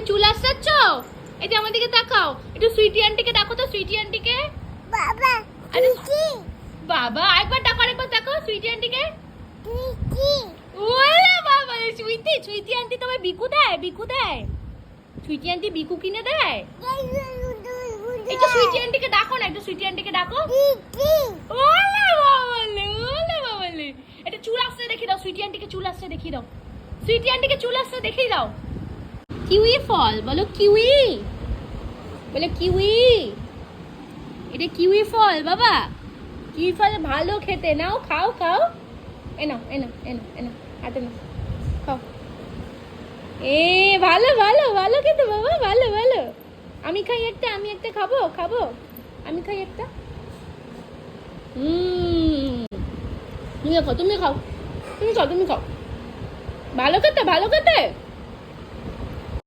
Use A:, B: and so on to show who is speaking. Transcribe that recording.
A: চুল আসাচ্ছ? এই যে আমার দিকে তাকাও, একটু সুইটি আন্টিকে ডাকো তো, সুইটি আন্টিকে।
B: বাবা
A: আরে
B: কি
A: বাবা, একবার ডাকো, আরেকবার ডাকো সুইটি আন্টিকে।
B: কি
A: ওলে বাবা, সুইটি সুইটি আন্টি তোমায় বিকু দেয়, বিকু দেয়। সুইটি আন্টি বিকু কিনে দেয়। একটু সুইটি আন্টিকে ডাকো না, একটু সুইটি আন্টিকে ডাকো। ওলে বাবালে, ওলে বাবালে। এটা চুল আসতে দেখিয়ে দাও, সুইটি আন্টিকে চুল আসতে দেখিয়ে দাও, সুইটি আন্টিকে চুল আসতে দেখিয়ে দাও। কিউই ফল বলো, কিউই বলে, কিউই। এটা কিউই ফল বাবা, কিউই ফল ভালো খেতে, নাও খাও খাও। এনো এনো এনো এনো, হাতে নাও, খাও। এ ভালো ভালো ভালো খেতে বাবা, ভালো ভালো। আমি খাই একটা, আমি একটা খাবো, খাবো আমি খাই একটা। তুমি খাও, তুমি খাও, তুমি খাও, তুমি খাও। ভালো খেতে, ভালো খেতে।